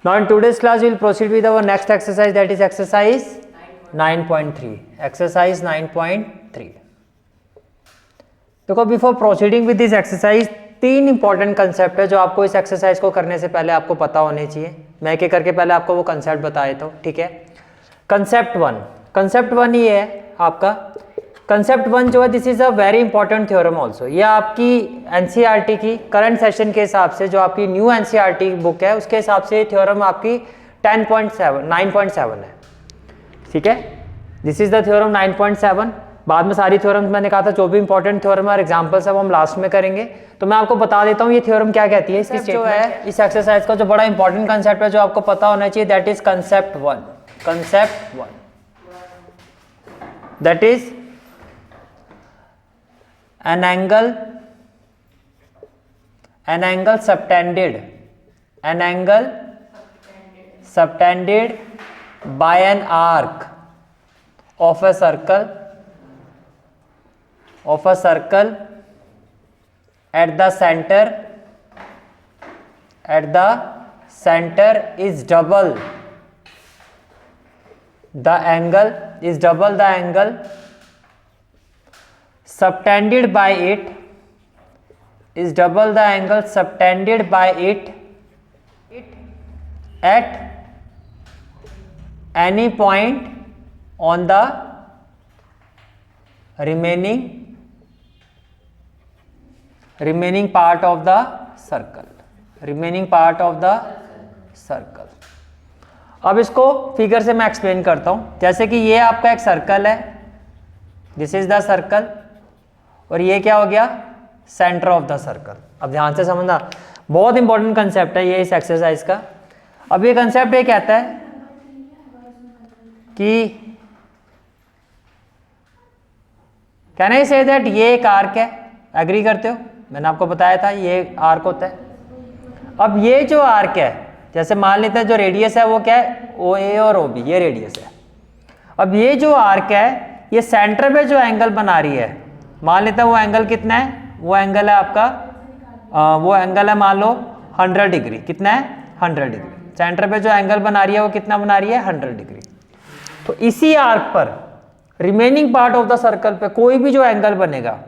Now in today's class we will proceed with our next exercise, that is exercise 9.3. Exercise 9.3. देखो before proceeding with this exercise तीन important concept है जो आपको इस exercise को करने से पहले आपको पता होने चाहिए। मैं एक करके पहले आपको वो कंसेप्ट बता देता हूँ, ठीक है। कंसेप्ट वन ये है आपका। कंसेप्ट वन जो है this is a very important theorem also. ये आपकी एनसीईआरटी की करंट सेशन के हिसाब से, जो आपकी न्यू एनसीईआरटी बुक है उसके हिसाब से थ्योरम आपकी 9.7 है, ठीक है। This is the theorem 9.7। बाद में सारी थ्योरम्स मैंने कहा था जो भी इंपॉर्टेंट थ्योरम और एग्जांपल्स है वो हम लास्ट में करेंगे। तो मैं आपको बता देता हूँ ये थ्योरम क्या कहती है। इसकी जो है इस एक्सरसाइज का जो बड़ा इंपॉर्टेंट कंसेप्ट है जो आपको पता होना चाहिए, that is concept one. That is an angle subtended by an arc of a circle at the center is double the angle subtended by it at any point on the remaining part of the circle। अब इसको figure से मैं explain करता हूं। जैसे कि ये आपका एक सर्कल है, दिस इज द सर्कल, और ये क्या हो गया, सेंटर ऑफ द सर्कल। अब ध्यान से समझना, बहुत इंपॉर्टेंट कंसेप्ट है ये इस एक्सरसाइज का। अब ये कंसेप्ट ये कहता है कि कैन आई से दैट ये एक आर्क है। एग्री करते हो? मैंने आपको बताया था ये आर्क होता है। अब ये जो आर्क है, जैसे मान लेते हैं जो रेडियस है वो क्या है, ओ ए और ओ बी, ये रेडियस है। अब ये जो आर्क है ये सेंटर पे जो एंगल बना रही है, मान लेते हैं वो एंगल कितना है, वो एंगल है आपका वो एंगल है मान लो 100 डिग्री। कितना है? 100 डिग्री। सेंटर पे जो एंगल बना रही है वो कितना बना रही है, 100 डिग्री। तो इसी आर्क पर remaining part of the circle पे कोई भी जो एंगल बनेगा,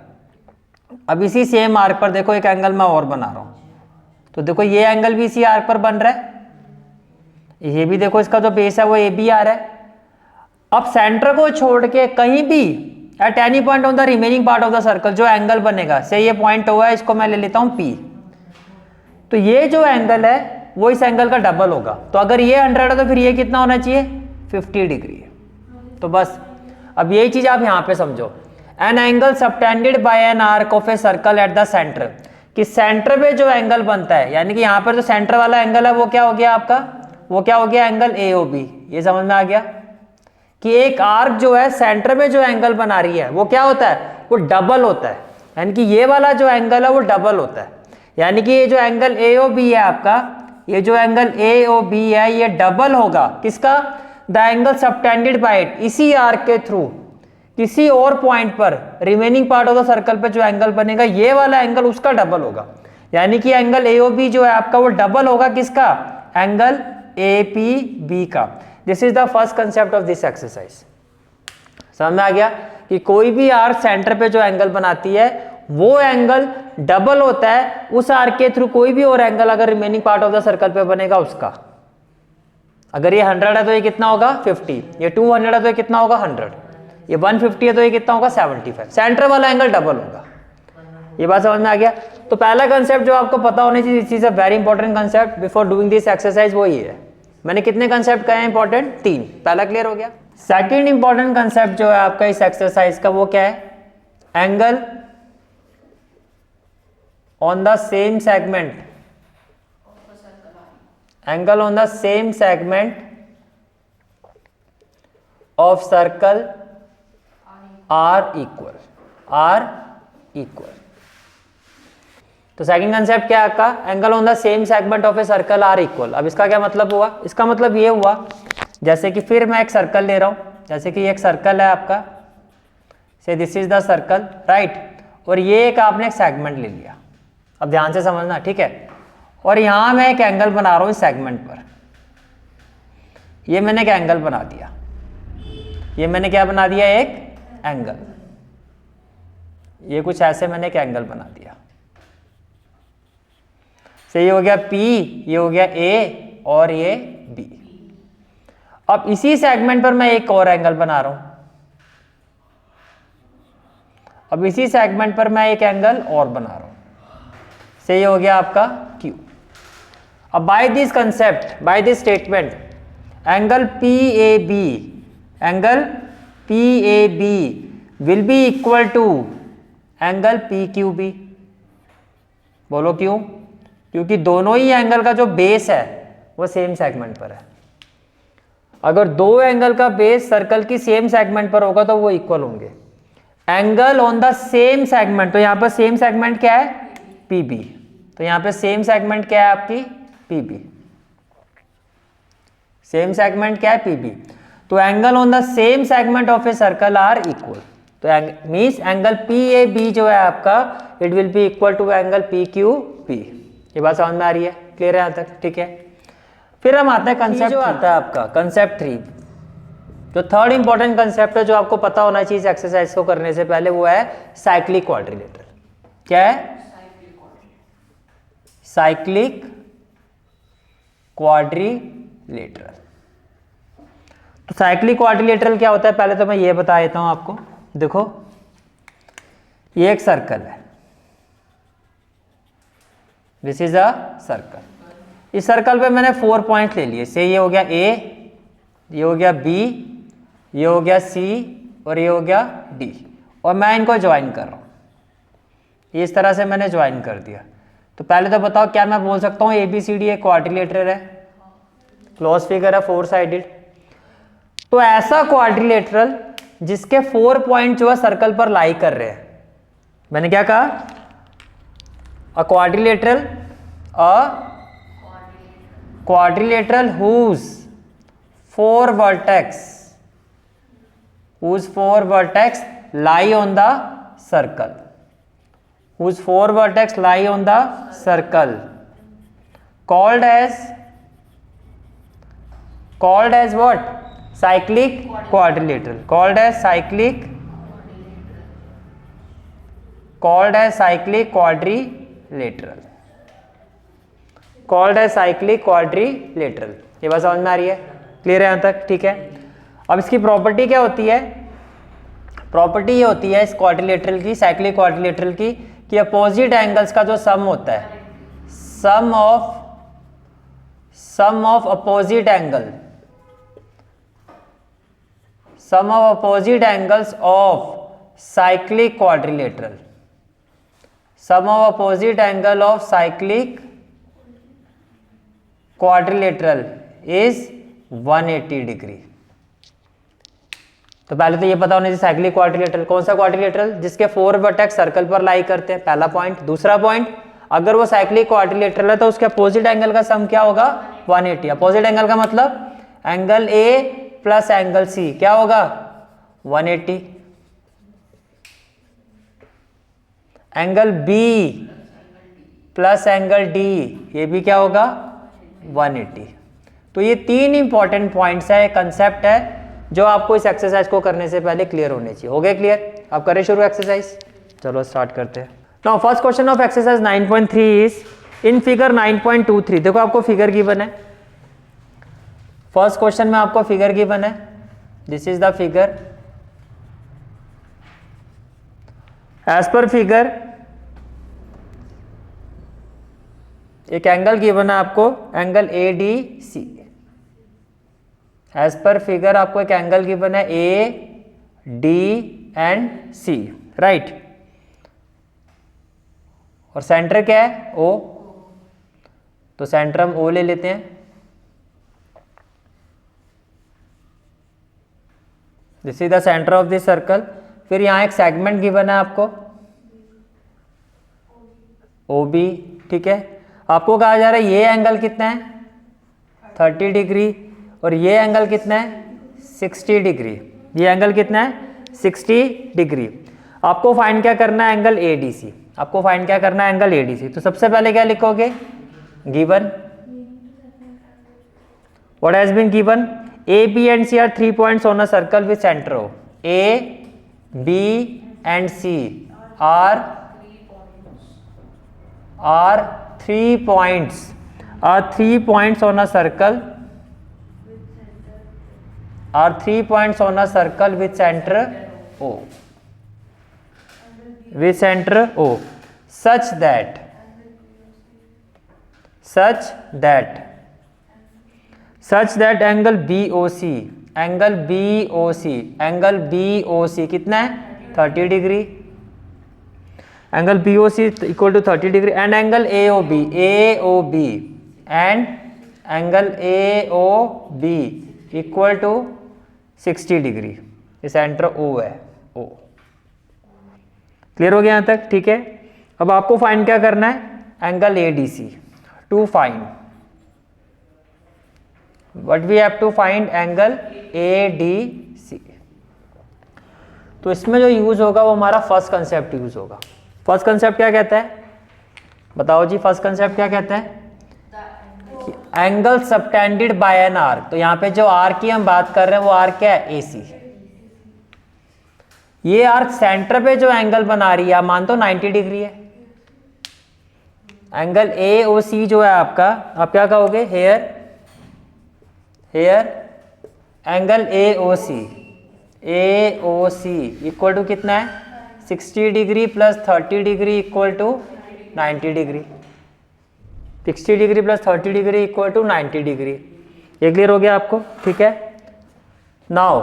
अब इसी सेम आर्क पर देखो एक एंगल मैं और बना रहा हूं, तो देखो ये एंगल भी इसी आर्क पर बन रहा है, ये भी देखो इसका जो बेस है वो ए बी आ रहा है। अब सेंटर को छोड़ के कहीं भी at any point on the remaining part of the circle जो एंगल बनेगा, से ये पॉइंट हुआ है, इसको मैं ले लेता हूं P, तो ये जो एंगल है वो इस एंगल का डबल होगा। तो अगर ये 100 है तो फिर ये कितना होना चाहिए, 50 डिग्री। तो बस अब यही चीज आप यहां पे समझो, an angle subtended by an arc of a circle at the centre, कि सेंटर पे जो एंगल बनता है, यानी कि यहां पर जो सेंटर वाला एंगल है वो क्या हो गया आपका, वो क्या हो गया, एंगल AOB। ये समझ में आ गया कि एक आर्क जो है सेंटर में जो एंगल बना रही है वो क्या होता है, वो डबल होता है। यानी कि ये वाला जो एंगल है वो डबल होता है। यानी कि ये जो एंगल AOB है आपका, ये जो एंगल AOB है ये डबल होगा किसका, the angle subtended bye it, इसी आर्क के थ्रू किसी और पॉइंट पर remaining part of the circle पे जो एंगल बनेगा ये वाला एंगल उसका डबल होगा। यानी कि एंगल AOB जो है आपका वो डबल होगा किसका, एंगल APB का। This is the first concept of this exercise. समझ में आ गया कि कोई भी आर्क सेंटर पे जो एंगल बनाती है वो एंगल डबल होता है उस आर्क के थ्रू कोई भी और एंगल अगर remaining part of the circle पे बनेगा उसका। अगर ये 100 है तो ये कितना होगा, 50। ये 200 है तो ये कितना होगा, 100। ये 150 है तो ये कितना होगा, 75। सेंटर वाला एंगल डबल होगा। ये बात समझ में आ गया। तो पहला कंसेप्ट जो आपको पता होना चाहिए, this is a very important concept before doing this exercise, वो ये है। मैंने कितने कंसेप्ट कहे हैं इंपॉर्टेंट, 3। पहला क्लियर हो गया। सेकंड इंपॉर्टेंट कंसेप्ट जो है आपका इस एक्सरसाइज का वो क्या है, angle on the same segment, angle on the same segment of circle are equal. तो सेकंड कंसेप्ट क्या है आपका, angle on the same segment of a circle are equal. अब इसका क्या मतलब हुआ, इसका मतलब ये हुआ जैसे कि फिर मैं एक सर्कल ले रहा हूं, जैसे कि एक सर्कल है आपका, से this is the circle right, और ये एक आपने एक सेगमेंट ले लिया। अब ध्यान से समझना, ठीक है। और यहां मैं एक एंगल बना रहा हूं इस सेगमेंट पर, ये मैंने एक एंगल बना दिया, ये मैंने क्या बना दिया, एक एंगल। ये कुछ ऐसे मैंने एक एंगल बना दिया। ये हो गया P, ये हो गया A और ये B। अब इसी सेगमेंट पर मैं एक और एंगल बना रहा हूं। अब इसी सेगमेंट पर मैं एक एंगल और बना रहा हूं। ये हो गया आपका Q। अब by this concept, by this statement, angle PAB, angle PAB will be equal to angle PQB। बोलो क्यों? क्योंकि दोनों ही एंगल का जो बेस है वो सेम सेगमेंट पर है। अगर दो एंगल का बेस सर्कल की सेम सेगमेंट पर होगा तो वो इक्वल होंगे। Angle on the same segment, तो यहां पर सेम सेगमेंट क्या है, PB। तो यहां पे सेम सेगमेंट क्या है आपकी, PB। सेम सेगमेंट क्या है, PB। तो angle on the same segment of a circle are equal. तो मींस एंगल PAB जो है आपका, it will be equal to angle PQB। ये बात समझ में आ रही है, क्लियर है यहां तक? ठीक है। फिर हम आते हैं कंसेप्ट जो आता है आपका, कंसेप्ट 3। जो थर्ड इंपॉर्टेंट कंसेप्ट है जो आपको पता होना चाहिए एक्सरसाइज को करने से पहले, वो है साइक्लिक क्वाड्रिलेटरल। क्या है? Cyclic quadrilateral. तो साइक्लिक क्वाड्रिलेटरल क्या होता है, पहले तो मैं ये बता देता हूं आपको। देखो, ये एक सर्कल है, दिस इज अ सर्कल। इस सर्कल पे मैंने 4 पॉइंट ले लिए। से ये हो गया A, ये हो गया B, ये हो गया C और ये हो गया D, और मैं इनको ज्वाइन कर रहा हूं। इस तरह से मैंने ज्वाइन कर दिया। तो पहले तो बताओ, क्या मैं बोल सकता हूं ABCD एक क्वाड्रिलेटरल है, क्लोज फिगर है, 4 साइडेड। तो ऐसा क्वाड्रिलेटरल जिसके 4 पॉइंट जो है सर्कल पर लाई कर रहे हैं। मैंने क्या कहा? अ quadrilateral whose 4 vertex lie on the circle, whose 4 vertex lie on the circle, called as what? Cyclic quadrilateral. Called as cyclic quadrilateral. Called as cyclic quadrilateral. ये बात समझ में आ रही है, क्लियर है यहां तक? ठीक है। अब इसकी प्रॉपर्टी क्या होती है? प्रॉपर्टी ये होती है इस क्वाड्रिलेटरल की, साइक्लिक क्वाड्रिलेटरल की, कि अपोजिट एंगल्स का जो सम होता है, sum of opposite angles of cyclic quadrilateral, sum of opposite angle of cyclic quadrilateral is 180 degree. तो पहले तो ये पता होना चाहिए साइक्लिक क्वाड्रिलेटरल कौन सा क्वाड्रिलेटरल, जिसके 4 वर्टेक्स सर्कल पर लाई करते हैं, पहला पॉइंट। दूसरा पॉइंट, अगर वो साइक्लिक क्वाड्रिलेटरल है तो उसके अपोजिट एंगल का सम क्या होगा, 180। अपोजिट एंगल का मतलब angle A plus angle C क्या होगा, 180। Angle B plus angle D, ये भी क्या होगा, 180। तो ये 3 इंपॉर्टेंट पॉइंट्स है, कंसेप्ट है जो आपको इस एक्सरसाइज को करने से पहले क्लियर होने चाहिए। हो गए क्लियर? आप करें शुरू एक्सरसाइज। चलो स्टार्ट करते हैं। Now first question of exercise 9.3 is in figure 9.23। देखो आपको फिगर गिवन है, फर्स्ट क्वेश्चन में आपको फिगर गिवन है, this is the figure. As per figure एक एंगल गिवन है आपको, angle ADC। As per figure आपको एक एंगल गिवन है AD एंड C, राइट। और सेंटर क्या है, O। तो सेंटर हम O ले लेते हैं। This is the centre of this circle. फिर यहां एक सेगमेंट गिवन है आपको OB, ठीक है। आपको कहा जा रहा है ये एंगल कितना है, 30 डिग्री, और ये एंगल कितना है, 60 डिग्री। ये एंगल कितना है, 60 डिग्री। आपको फाइंड क्या करना है, एंगल ADC। आपको फाइंड क्या करना है, एंगल ADC। तो सबसे पहले क्या लिखोगे, given, what has been given, A, B and C are 3 points on a circle with center O. A, B and C are 3 points on a circle. Are 3 points on a circle with center O. With center O, such that angle BOC कितना है 30 degree, angle BOC equal to 30 degree and angle AOB and angle AOB equal to 60 degree. ये centre O है, O। Clear हो गया यहाँ तक? ठीक है। अब आपको फाइंड क्या करना है? Angle ADC। To find what we have to find angle ADC। तो इसमें जो यूज होगा वो हमारा फर्स्ट कंसेप्ट यूज होगा। फर्स्ट कंसेप्ट क्या कहता है? बताओ जी, फर्स्ट कंसेप्ट क्या कहता है? Angle subtended by an arc. तो यहाँ पे जो आर्क की हम बात कर रहे हैं वो आर्क क्या है? AC। ये आर्क सेंटर पे जो एंगल बना रही है, आप मानते हो 90 डिग्री है। एंगल AOC जो है आपका, आप क्या कहोगे? Here angle AOC equal to कितना है? 60 degree plus 30 degree equal to 90 degree. 60 degree plus 30 degree equal to 90 degree. ये क्लियर हो गया आपको? ठीक है। Now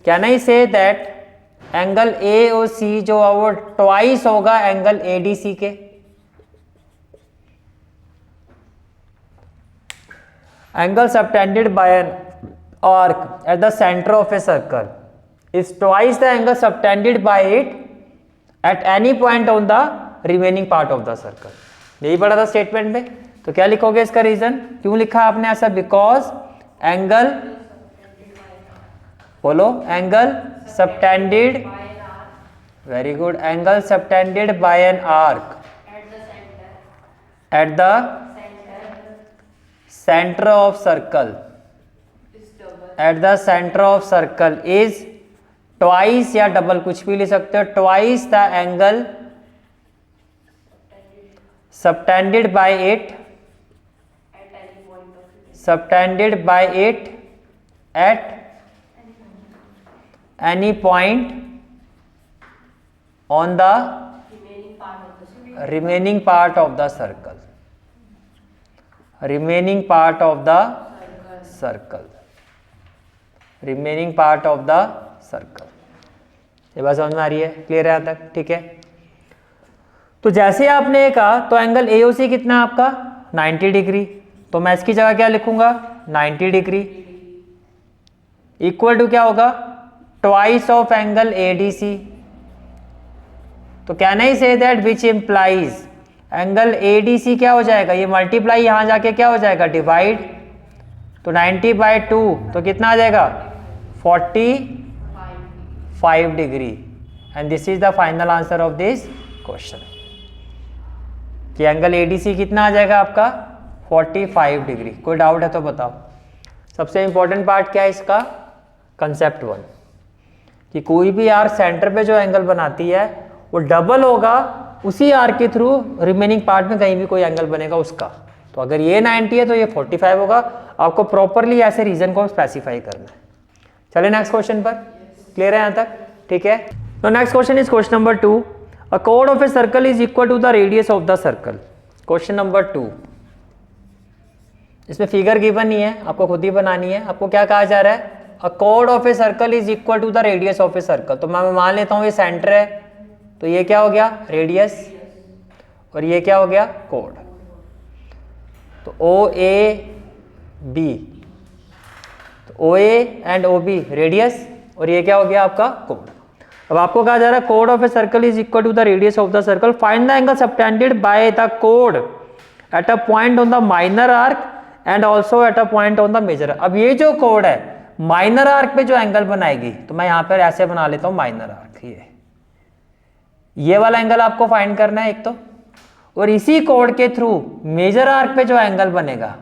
can I say that angle AOC जो है वो ट्वाइस होगा एंगल ADC के। Angle subtended by an arc at the centre of a circle is twice the angle subtended bye it at any point on the remaining part of the circle. यही पढ़ा था statement में। तो क्या लिखोगे इसका reason? क्यों लिखा आपने ऐसा? बिकॉज एंगल, बोलो, angle subtended, very good, angle subtended by an arc at the centre of circle, at the centre of circle is twice या डबल, कुछ भी लिख सकते हो, twice the angle subtended by it at any point on the remaining part of the circle, remaining part of the circle, remaining part of the circle। ये बात समझ में आ रही है? क्लियर है यहाँ तक? ठीक है। तो जैसे आपने कहा तो एंगल AOC कितना है आपका? 90 डिग्री। तो मैं इसकी जगह क्या लिखूंगा? 90 डिग्री इक्वल टू क्या होगा? Twice of angle ADC। तो can I say that which implies angle ADC क्या हो जाएगा? ये मल्टीप्लाई यहां जाके क्या हो जाएगा? डिवाइड। तो 90/2 तो कितना आ जाएगा? 45 degree. And this is the final answer of this question कि एंगल ADC कितना आ जाएगा आपका? 45 डिग्री। कोई डाउट है तो बताओ। सबसे इंपॉर्टेंट पार्ट क्या है इसका? कंसेप्ट 1 कि कोई भी आर्क सेंटर पे जो एंगल बनाती है वो डबल होगा उसी आर्क के थ्रू रिमेनिंग पार्ट में कहीं भी कोई एंगल बनेगा उसका। तो अगर ये 90 है तो ये 45 होगा। आपको प्रॉपरली ऐसे रीजन को स्पेसिफाई करना है। चलिए नेक्स्ट क्वेश्चन पर। क्लियर है यहाँ तक? ठीक है। तो next question is question number 2। A chord of a circle is equal to the radius of the circle। Question number 2। इसमें फिगर गिवन नहीं है, आपको खुद ही बनानी है। आपको क्या कहा जा रहा है? A chord of a circle is equal to the radius of a circle। तो मैं मान लेता हूँ ये सेंटर है, तो ये क्या हो गया? रेडियस। और ये क्या हो गया? chord। तो OAB, तो OA एंड OB रेडियस, और ये क्या हो गया आपका? chord। अब आपको कहा जा रहा है chord of a circle is equal to the radius of the circle, find the angle subtended by the chord at a point on the minor arc and also at a point on the major arc। अब ये जो chord है minor arc पे जो angle बनाएगी, तो मैं यहां पर ऐसे बना लेता हूं माइनर आर्क। ये वाला एंगल आपको फाइंड करना है एक तो, और इसी chord के थ्रू मेजर आर्क पे जो एंगल बनेगा,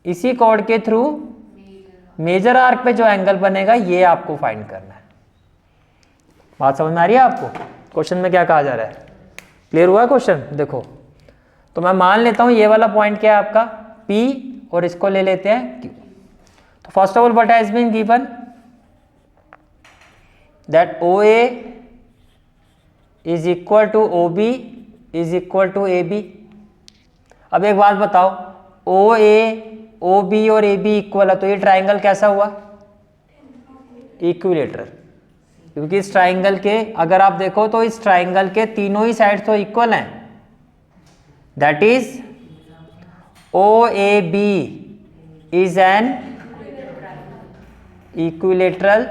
इसी chord के थ्रू मेजर आर्क पे जो एंगल बनेगा ये आपको फाइंड करना है। बात समझ में आ रही है आपको? क्वेश्चन में क्या कहा जा रहा है? क्लियर हुआ क्वेश्चन? देखो तो मैं मान लेता हूं ये वाला पॉइंट क्या है आपका P और इसको ले लेते हैं Q। तो first of all what has been given that OA is equal to OB is equal to AB। अब एक बात बताओ, OA OB और AB इक्वल है तो ये ट्राइंगल कैसा हुआ? इक्विलेटरल। क्योंकि इस ट्राइंगल के अगर आप देखो तो इस ट्राइंगल के तीनों ही साइड तो इक्वल हैं, that is OAB is an equilateral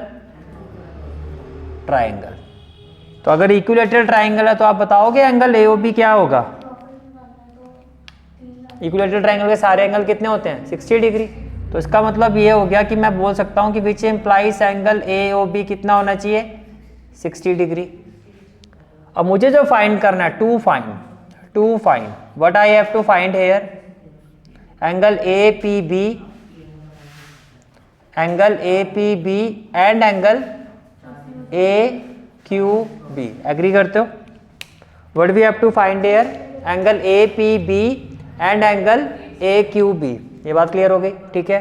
triangle. तो अगर इक्विलेटरल ट्राइंगल है तो आप बताओगे एंगल AOB क्या होगा? इक्विलेटरल ट्राइंगल के सारे एंगल कितने होते हैं? 60 डिग्री। तो इसका मतलब ये हो गया कि मैं बोल सकता हूं कि विच इम्प्लाइज एंगल AOB कितना होना चाहिए? 60 डिग्री। अब मुझे जो फाइंड करना है to find what I have to find here angle APB and angle AQB। Agree करते हो? What we have to find here angle APB and angle AQB। ये बात क्लियर हो गई? ठीक है।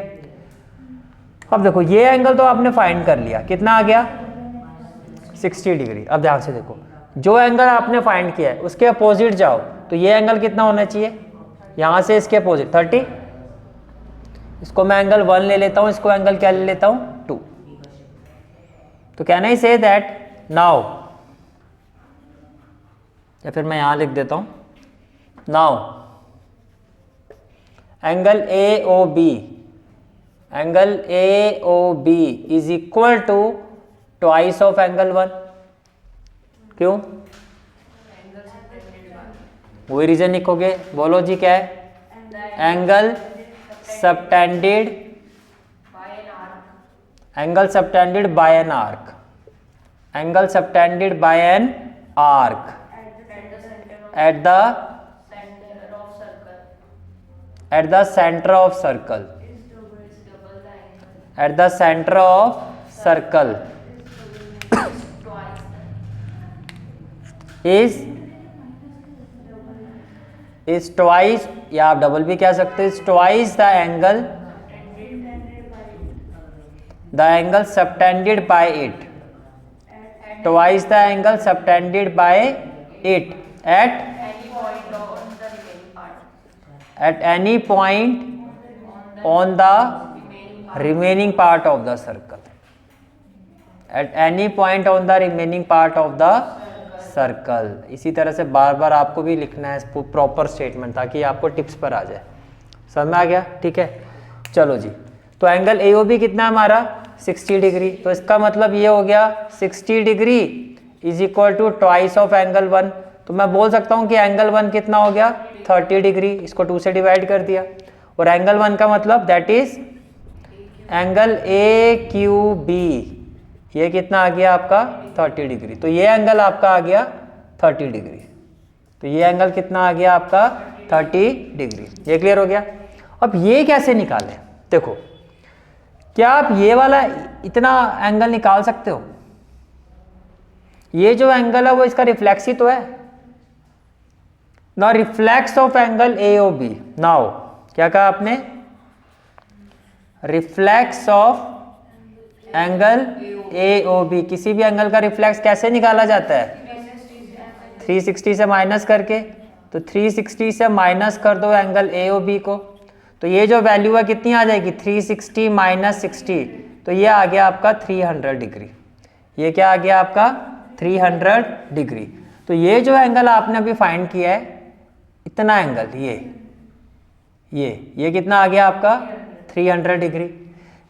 अब देखो ये एंगल तो आपने फाइंड कर लिया, कितना आ गया? 60 डिग्री। अब ध्यान से देखो, जो एंगल आपने फाइंड किया है उसके अपोजिट जाओ तो ये एंगल कितना होना चाहिए? यहां से इसके अपोजिट 30। इसको मैं एंगल 1 ले लेता हूं, इसको एंगल क्या ले लेता हूं? 2। तो can I say that now, या फिर मैं यहां लिख देता हूं now angle AOB is equal to twice of angle 1। क्यों? वही रीजन लिखोगे, बोलो जी क्या है? Angle subtended by an arc at the center of circle is twice, या आप डबल भी कह सकते हो, twice the angle subtended by it, twice the angle subtended by it at any point on the remaining part of the circle, at any point on the remaining part of the circle. इसी तरह से बार बार आपको भी लिखना है proper statement ताकि आपको tips पर आ जाए। समझ में आ गया? ठीक है, चलो जी। तो एंगल AOB कितना हमारा? 60 डिग्री। तो इसका मतलब ये हो गया 60 degree is equal to twice of angle 1। तो मैं बोल सकता हूँ कि एंगल 1 कितना हो गया? 30 डिग्री। इसको 2 से डिवाइड कर दिया, और एंगल 1 का मतलब दैट इज एंगल AQB। ये कितना आ गया आपका? 30 डिग्री। तो ये एंगल आपका आ गया 30 डिग्री। तो ये एंगल कितना आ गया आपका? 30 डिग्री। ये क्लियर हो गया? अब ये कैसे निकालें? देखो, क्या आप ये वाला इतना एंगल निकाल सकते हो? ये जो एंगल है वो इसका रिफ्लेक्स ही तो है ना, reflex of angle AOB। Now क्या कहा आपने? Reflex of angle AOB। किसी भी एंगल का रिफ्लेक्स कैसे निकाला जाता है? 360 से माइनस करके। तो 360 से माइनस कर दो एंगल AOB को, तो ये जो वैल्यू है कितनी आ जाएगी? 360 माइनस 60, तो ये आ गया आपका 300 डिग्री। ये क्या आ गया आपका? 300 डिग्री। तो ये जो एंगल आपने अभी फाइंड किया है, इतना एंगल, ये कितना आ गया आपका? 300 डिग्री।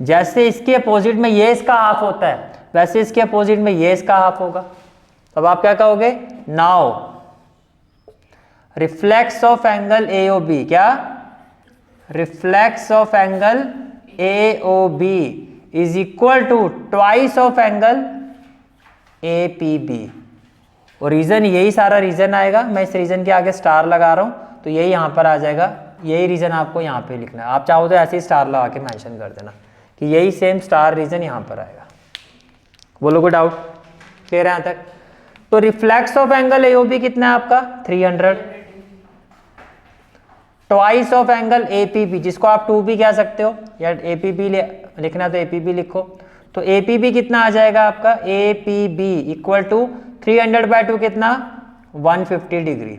जैसे इसके अपोजिट में ये इसका हाफ होता है, वैसे इसके अपोजिट में ये इसका हाफ होगा। अब आप क्या कहोगे? Now reflex of angle AOB, क्या? Reflex of angle AOB is equal to twice of angle APB। और रीजन यही सारा रीजन आएगा। मैं इस रीजन के आगे स्टार लगा रहा हूं तो यही यहां पर आ जाएगा। यही रीजन आपको यहां पे लिखना है। आप चाहो तो ऐसे ही स्टार लगा के मेंशन कर देना कि यही सेम स्टार रीजन यहाँ पर आएगा। बोलो कोई डाउट? क्लियर है यहाँ तक? तो रिफ्लेक्स ऑफ एंगल एओबी कितना है आपका 300, ट्वाइस ऑफ एंगल एपीबी, जिसको आप 2b कह सकते हो, या एपीबी लिखना तो एपीबी लिखो। तो एपीबी कितना आ जाएगा आपका, एपीबी इक्वल टू 300/2 कितना 150 डिग्री।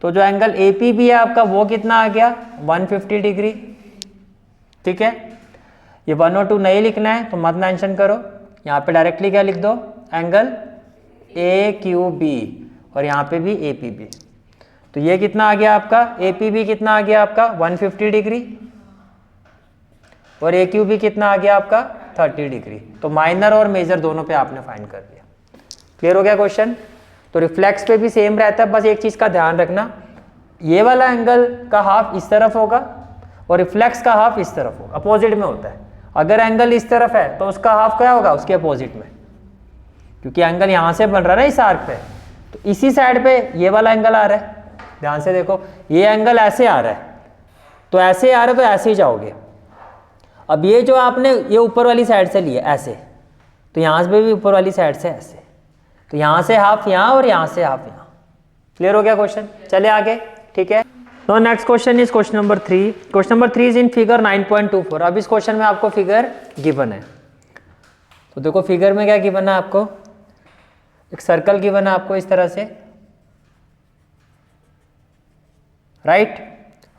तो जो एंगल एपीबी है आपका वो कितना आ गया 150 डिग्री। ठीक है, ये 1 और 2 नहीं लिखना है तो मत मेंशन करो, यहाँ पे डायरेक्टली क्या लिख दो, एंगल ए क्यू बी, और यहाँ पे भी ए पी बी। तो ये कितना आ गया आपका, ए पी बी कितना आ गया आपका 150 डिग्री, और ए क्यू बी कितना आ गया आपका 30 डिग्री। तो माइनर और मेजर दोनों पे आपने फाइंड कर दिया। क्लियर हो गया क्वेश्चन? तो रिफ्लेक्स पे भी सेम रहता है, बस एक चीज़ का ध्यान रखना, ये वाला एंगल का हाफ इस तरफ होगा और रिफ्लेक्स का हाफ इस तरफ होगा, अपोजिट में होता है। अगर एंगल इस तरफ है तो उसका हाफ क्या होगा, उसके अपोजिट में, क्योंकि एंगल यहाँ से बन रहा है ना इस आर्क पे, तो इसी साइड पे ये वाला एंगल आ रहा है। ध्यान से देखो, ये एंगल ऐसे आ रहा है, तो ऐसे आ रहा है तो ऐसे ही जाओगे। अब ये जो आपने ये ऊपर वाली साइड से लिया ऐसे, तो यहाँ से भी ऊपर वाली साइड से ऐसे, तो यहाँ से हाफ यहाँ और यहाँ से हाफ यहाँ। क्लियर हो गया क्वेश्चन? चले आगे। ठीक है, तो next question is question number 3। Question number 3 is in figure 9.24। अब इस क्वेश्चन में आपको फिगर गिवन है, तो देखो फिगर में क्या गिवन है आपको, एक सर्कल गिवन है आपको इस तरह से, राइट।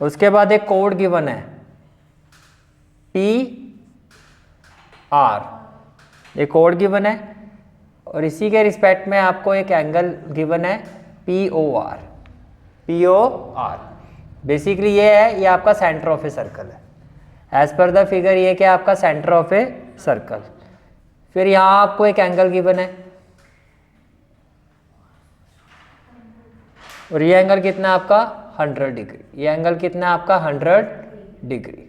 उसके बाद एक कोड गिवन है पी आर, ये कोड गिवन है, और इसी के रिस्पेक्ट में आपको एक एंगल गिवन है P O R. P O R basically ये है, ये आपका सेंटर ऑफ ए सर्कल है। एज पर द फिगर ये क्या आपका सेंटर ऑफ ए सर्कल। फिर यहाँ आपको एक एंगल गिवन है, और ये एंगल कितना आपका 100 डिग्री। ये एंगल कितना आपका 100 डिग्री।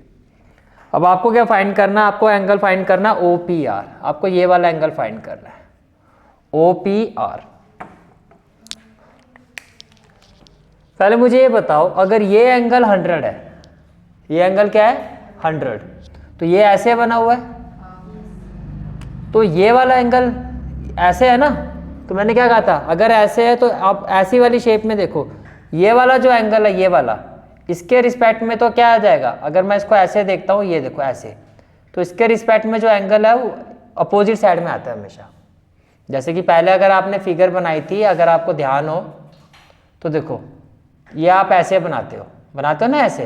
अब आपको क्या फाइंड करना, आपको एंगल फाइंड करना ओ पी आर। आपको ये वाला एंगल फाइंड करना है ओ पी आर। पहले मुझे ये बताओ, अगर ये एंगल 100 है, ये एंगल क्या है 100, तो ये ऐसे बना हुआ है, तो ये वाला एंगल ऐसे है ना। तो मैंने क्या कहा था, अगर ऐसे है तो आप ऐसी वाली शेप में देखो, ये वाला जो एंगल है ये वाला, इसके रिस्पेक्ट में तो क्या आ जाएगा, अगर मैं इसको ऐसे देखता हूँ, ये देखो ऐसे, तो इसके रिस्पेक्ट में जो एंगल है वो अपोजिट साइड में आता है हमेशा। जैसे कि पहले अगर आपने फिगर बनाई थी, अगर आपको ध्यान हो तो देखो, ये आप ऐसे बनाते हो ना ऐसे,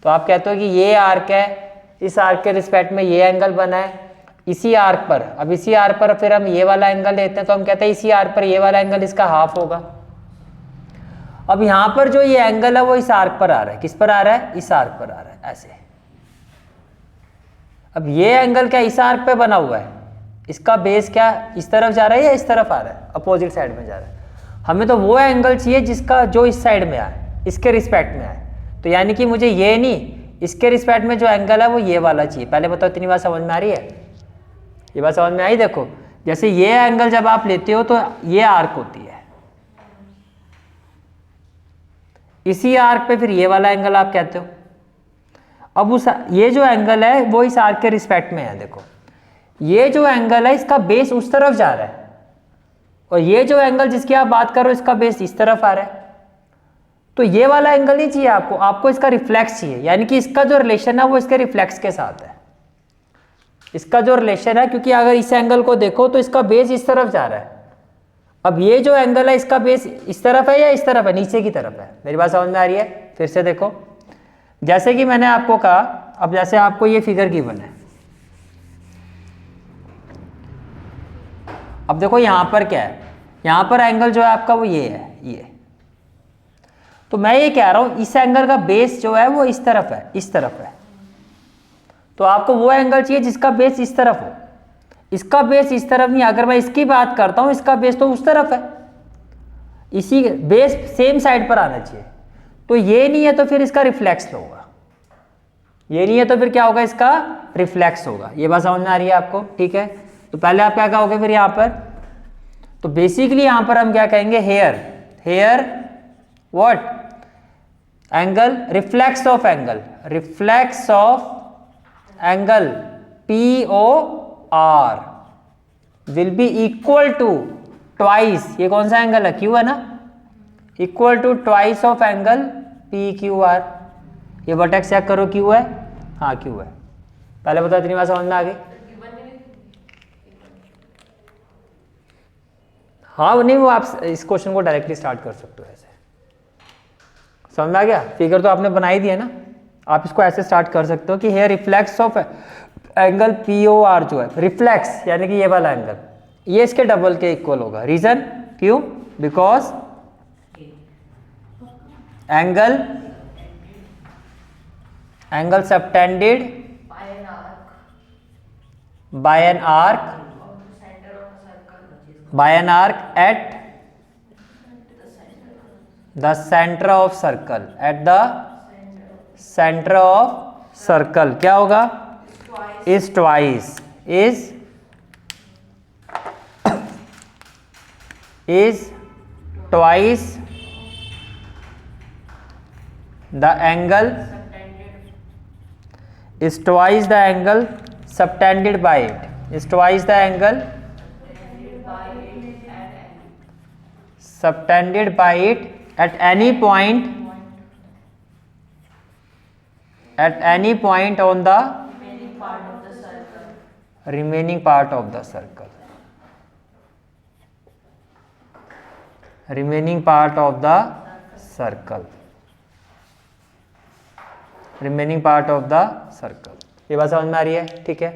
तो आप कहते हो कि ये आर्क है, इस आर्क के रिस्पेक्ट में ये एंगल बना है इसी आर्क पर। अब इसी आर्क पर फिर हम ये वाला एंगल लेते हैं, तो हम कहते हैं इसी आर्क पर ये वाला एंगल इसका हाफ होगा। अब यहाँ पर जो ये एंगल है वो इस आर्क पर आ रहा है, किस पर आ रहा है, इस आर्क पर आ रहा है ऐसे। अब ये एंगल क्या इस आर्क पे बना हुआ है, इसका बेस क्या इस तरफ जा रहा है या इस तरफ आ रहा है, अपोजिट साइड में जा रहा है। हमें तो वो एंगल चाहिए जिसका जो इस साइड में आए, इसके रिस्पेक्ट में आए। तो यानी कि मुझे ये नहीं, इसके रिस्पेक्ट में जो एंगल है वो ये वाला चाहिए। पहले बताओ इतनी बात समझ में आ रही है? ये बात समझ में आई? देखो जैसे ये एंगल जब आप लेते हो तो ये आर्क होती है, इसी आर्क पे फिर ये वाला एंगल आप कहते हो। अब उस ये जो एंगल है वो इस आर्क के रिस्पेक्ट में है। देखो ये जो एंगल है इसका बेस उस तरफ जा रहा है, और ये जो एंगल जिसकी आप बात कर रहे हो इसका बेस इस तरफ आ रहा है। तो ये वाला एंगल नहीं चाहिए आपको, आपको इसका रिफ्लेक्स चाहिए, यानी कि इसका जो रिलेशन है वो इसके रिफ्लेक्स के साथ है। इसका जो रिलेशन है, क्योंकि अगर इस एंगल को देखो तो इसका बेस इस तरफ जा रहा है। अब ये जो एंगल है इसका बेस इस तरफ है या इस तरफ है, नीचे की तरफ है। मेरी बात समझ में आ रही है? फिर से देखो, जैसे कि मैंने आपको कहा, अब जैसे आपको ये फिगर गिवन है, अब देखो यहां पर क्या है, यहां पर एंगल जो है आपका वो ये है, ये। तो मैं ये कह रहा हूं इस एंगल का बेस जो है वो इस तरफ है, इस तरफ है। तो आपको वो एंगल चाहिए जिसका बेस इस तरफ हो। इसका बेस इस तरफ नहीं, अगर मैं इसकी बात करता हूं इसका बेस तो उस तरफ है, इसी बेस सेम साइड पर आना चाहिए। तो ये नहीं है तो फिर इसका रिफ्लेक्स होगा, ये नहीं है तो फिर क्या होगा, इसका रिफ्लेक्स होगा। ये बात समझ में आ रही है आपको? ठीक है, तो पहले आप क्या कहोगे फिर यहाँ पर, तो बेसिकली यहाँ पर हम क्या कहेंगे, here, here what, angle, reflex of angle, reflex of angle POR will be equal to twice, ये कौन सा एंगल है, Q है ना, equal to twice of angle PQR। ये वर्टेक्स चेक करो, Q है, हाँ Q है। पहले बताओ इतनी बात समझ में आ गई? हाँ नहीं, वो आप इस क्वेश्चन को डायरेक्टली स्टार्ट कर सकते हो ऐसे। समझ में आ गया? फिगर तो आपने बनाई दी है ना, आप इसको ऐसे स्टार्ट कर सकते हो कि here reflex of angle POR जो है, रिफ्लेक्स यानी कि ये वाला एंगल, ये इसके डबल के इक्वल होगा। रीजन क्यों? Because angle subtended by an arc at the center of circle, at the center of circle क्या होगा? is twice the angle is twice the angle subtended by it, is twice the angle subtended by it at any point on the remaining part of the circle, remaining part of the circle, remaining part of the circle। ये बात समझ में आ रही है? ठीक है,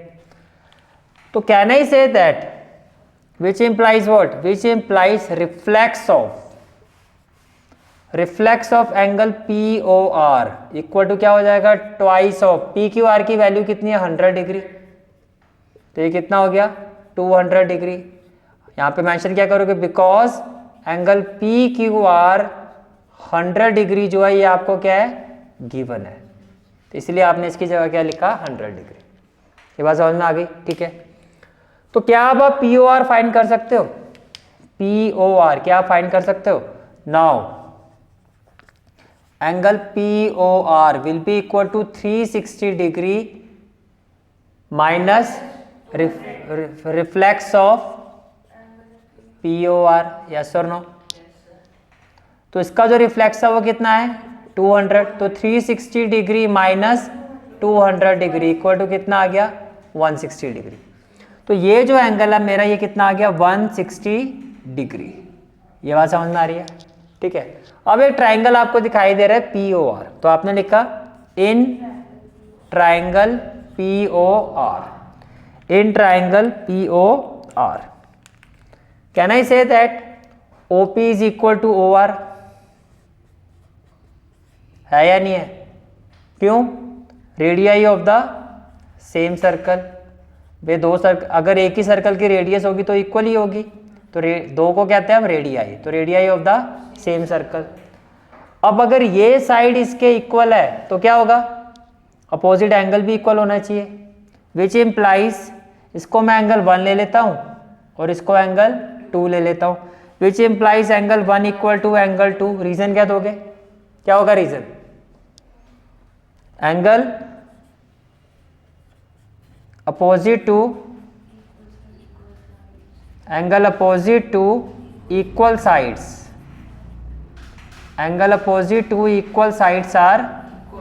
तो can I say that which implies what, which implies reflex of angle POR equal to क्या हो जाएगा? ट्वाइस ऑफ PQR की वैल्यू कितनी है? 100 डिग्री, तो ये कितना हो गया? 200 डिग्री। यहाँ पे मेंशन क्या करोगे? बिकॉज एंगल PQR 100 डिग्री जो है ये आपको क्या है? गिवन है, तो इसलिए आपने इसकी जगह क्या लिखा? 100 डिग्री। ये बात समझ में आ गई? ठीक है, तो क्या आप POR फाइंड कर सकते हो? POR क्या आप फाइंड कर सकते हो? Now angle POR will be equal to 360 degree minus reflex of POR, yes और नो? तो इसका जो रिफ्लेक्स है वो कितना है? 200, तो 360 degree minus 200 degree equal to कितना आ गया? 160 डिग्री। तो ये जो एंगल है मेरा, ये कितना आ गया? 160 डिग्री। ये बात समझ में आ रही है? ठीक है, अब एक ट्राइंगल आपको दिखाई दे रहा है POR, तो आपने लिखा in triangle POR, in triangle POR can I say that OP is equal to OR, है या नहीं है? क्यों? Radii of the same circle. वे दो सर्कल, अगर एक ही सर्कल की रेडियस होगी तो इक्वल ही होगी, तो दो को कहते हैं हम रेडियाई, तो radii of the same circle. अब अगर ये साइड इसके इक्वल है तो क्या होगा? अपोजिट एंगल भी इक्वल होना चाहिए, विच इम्प्लाइज, इसको मैं एंगल 1 ले लेता हूं और इसको एंगल 2 ले लेता हूं, which implies angle 1 equal to angle 2। Reason क्या दोगे? क्या होगा reason? Angle opposite to equal sides, angle opposite to equal sides are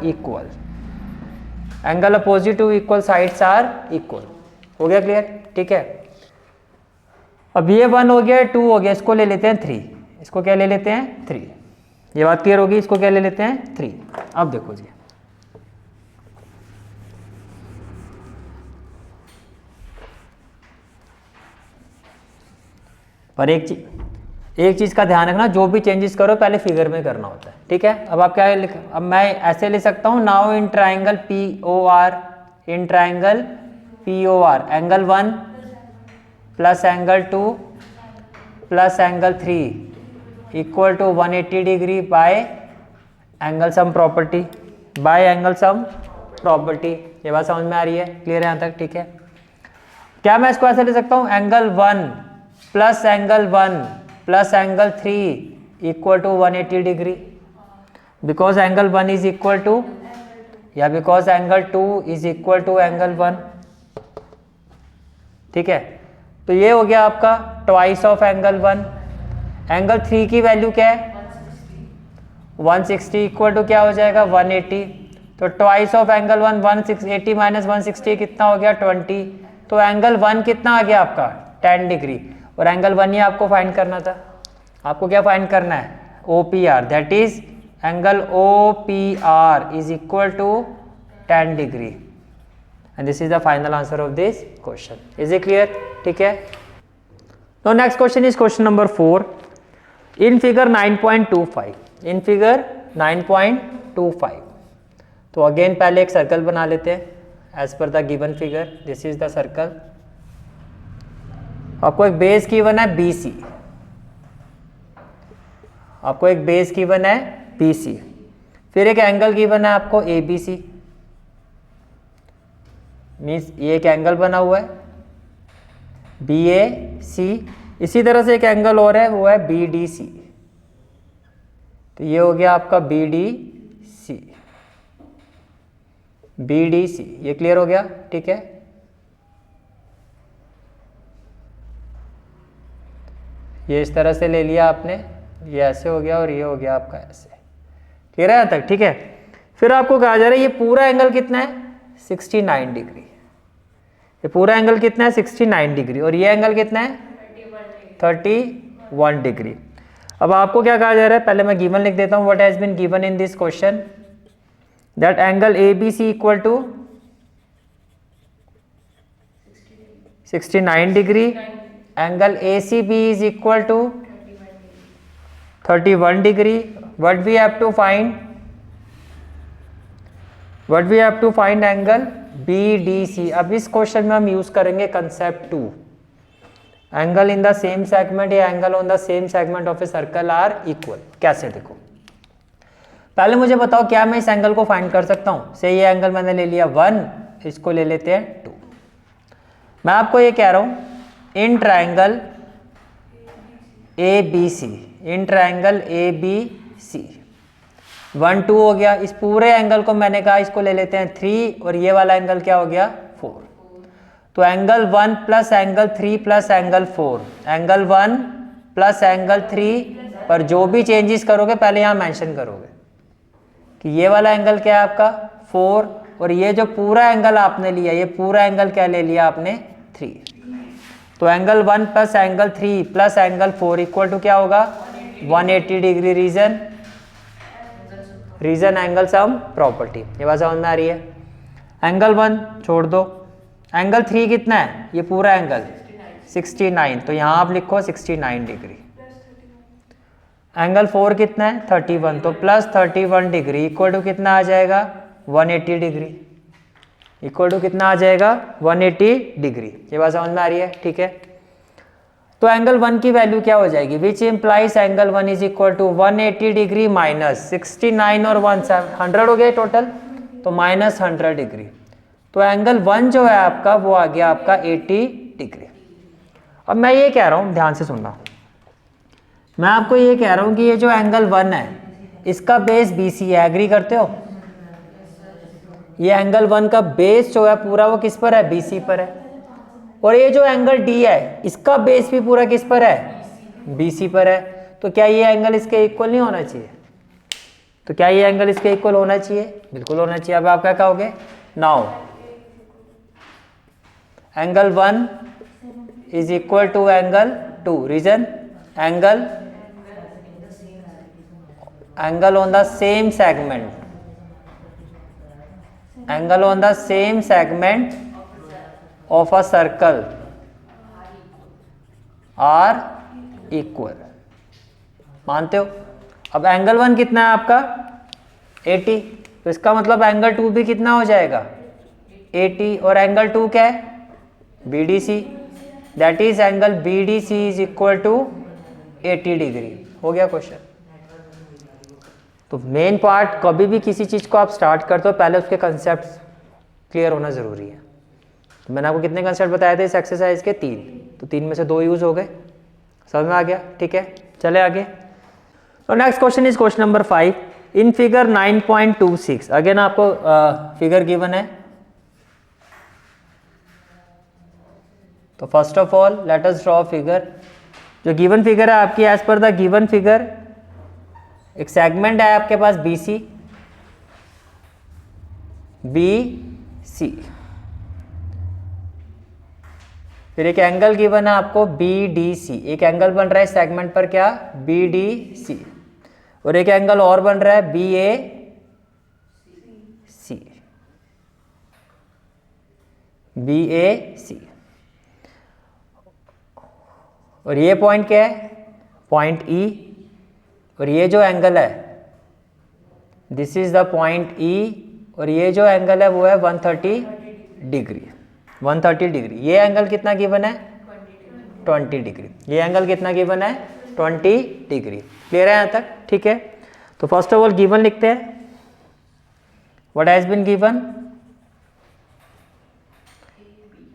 equal, angle opposite to equal sides are equal. हो गया क्लियर? ठीक है, अब ये 1 हो गया, 2 हो गया, इसको ले लेते हैं 3, इसको क्या ले लेते हैं? 3। ये बात क्लियर होगी? इसको क्या ले लेते हैं? 3। अब देखो जी, पर एक चीज का ध्यान रखना, जो भी चेंजेस करो पहले फिगर में करना होता है। ठीक है, अब आप क्या अब मैं ऐसे ले सकता हूं, now in triangle POR, in triangle POR angle 1 plus angle 2 plus angle 3 equal to 180 degree by angle sum property, by angle sum property. ये बात समझ में आ रही है? क्लियर है यहाँ तक? ठीक है, क्या मैं इसको ऐसे ले सकता हूँ? Angle 1 plus angle 1 plus angle 3 equal to 180 degree, because angle 1 is equal to, या because angle 2 is equal to angle 1। ठीक है। तो ये हो गया आपका ट्वाइस ऑफ एंगल 1। एंगल 3 की वैल्यू क्या है 160 इक्वल टू क्या हो जाएगा 180। तो ट्वाइस ऑफ एंगल 1 180 माइनस 160 कितना हो गया 20। तो एंगल 1 कितना आ गया आपका 10 डिग्री। और एंगल 1 ही आपको फाइंड करना था। आपको क्या फाइंड करना है OPR, that is angle OPR is equal to 10 degree. And this is the final answer of this question. Is it clear? ठीक है। No next question is question number 4 in figure 9.25। In figure 9.25 तो again पहले एक circle बना लेते हैं as per the given figure. This is the circle. आपको एक बेस गिवन है BC। आपको एक बेस गिवन है BC, फिर एक एंगल गिवन है आपको ABC। मीन्स ये एक एंगल बना हुआ है BAC। इसी तरह से एक एंगल और है, वो है BDC। तो ये हो गया आपका BDC। BDC ये क्लियर हो गया? ठीक है। ये इस तरह से ले लिया आपने, ये ऐसे हो गया और ये हो गया आपका ऐसे। क्लियर है यहाँ तक? ठीक है। फिर आपको कहा जा रहा है ये पूरा एंगल कितना है 69 डिग्री। ये पूरा एंगल कितना है 69 डिग्री और ये एंगल कितना है 31 डिग्री। अब आपको क्या कहा जा रहा है, पहले मैं गिवन लिख देता हूँ। What has been given in this question that angle ABC equal to 69 degree, angle ACB is equal to 31 degree. What we have to find, what we have to find angle BDC। अब इस question में हम use करेंगे concept 2। Angle in the same segment या angle on the same segment of a circle are equal. कैसे? देखो पहले मुझे बताओ क्या मैं इस एंगल को फाइंड कर सकता हूं। से ये एंगल मैंने ले लिया 1, इसको ले लेते हैं 2। मैं आपको ये कह रहा हूं in triangle ABC, in triangle ABC 1 2 हो गया। इस पूरे एंगल को मैंने कहा इसको ले लेते हैं 3 और ये वाला एंगल क्या हो गया 4। तो angle 1 plus angle 3 plus angle 4, angle 1 plus angle 3 पर जो भी चेंजेस करोगे पहले यहाँ मेंशन करोगे कि ये वाला एंगल क्या है आपका 4 और ये जो पूरा एंगल आपने लिया ये पूरा एंगल क्या ले लिया आपने 3। तो angle 1 plus angle 3 plus angle 4 equal to क्या होगा 180 degree. Reason angle sum property. ये बात समझ में आ रही है? एंगल 1 छोड़ दो, एंगल 3 कितना है ये पूरा एंगल 69, तो यहाँ आप लिखो 69 डिग्री। एंगल 4 कितना है 31, तो प्लस 31 डिग्री इक्वल टू कितना आ जाएगा 180 डिग्री। इक्वल टू कितना आ जाएगा 180 डिग्री। ये बात समझ में आ रही है? ठीक है। तो एंगल 1 की वैल्यू क्या हो जाएगी, which implies angle 1 is equal to 180 degree minus 69 और 100 हो गए टोटल, तो माइनस 100 डिग्री। तो एंगल 1 जो है आपका वो आ गया आपका 80 डिग्री। अब मैं ये कह रहा हूँ, ध्यान से सुनना, मैं आपको ये कह रहा हूँ कि ये जो एंगल 1 है इसका बेस BC है। एग्री करते हो? ये एंगल 1 का बेस जो है पूरा वो किस पर है BC पर है। और ये जो एंगल D है इसका बेस भी पूरा किस पर है BC पर है। तो क्या ये एंगल इसके इक्वल नहीं होना चाहिए? तो क्या ये एंगल इसके इक्वल होना चाहिए? बिल्कुल होना चाहिए। अब आप क्या कहोगे, now angle 1 is equal to angle 2। Reason angle on the same segment, angle on the same segment of a circle are equal. मानते हो? अब एंगल 1 कितना है आपका 80, तो इसका मतलब एंगल 2 भी कितना हो जाएगा 80। और एंगल 2 क्या है BDC, that is angle BDC is equal to 80 degree. हो गया क्वेश्चन। तो मेन पार्ट कभी भी किसी चीज़ को आप स्टार्ट करते हो पहले उसके कंसेप्ट क्लियर होना ज़रूरी है। तो मैंने आपको कितने कंसेप्ट बताए थे इस एक्सरसाइज के 3, तो 3 में से 2 यूज़ हो गए। समझ में आ गया? ठीक है, चले आगे। तो next question is question number 5 in figure 9.26। Again आपको फिगर गिवन है तो first of all let us draw figure. जो गिवन फिगर है आपकी, as per the given figure एक सेगमेंट है आपके पास बी सी, फिर एक एंगल गिवन है आपको बी डी सी, एक एंगल बन रहा है सेगमेंट पर क्या, बी डी सी, और एक एंगल और बन रहा है बी ए सी, बी ए सी। और ये पॉइंट क्या है, पॉइंट ई, और ये जो एंगल है दिस इज द पॉइंट ई, और ये जो एंगल है वो है 130 डिग्री, 130 डिग्री। ये एंगल कितना गिवन है, 20 डिग्री। ये एंगल कितना गिवन है, 20 डिग्री। क्लियर है यहाँ तक, ठीक है। तो फर्स्ट ऑफ ऑल गिवन लिखते हैं, what has been given,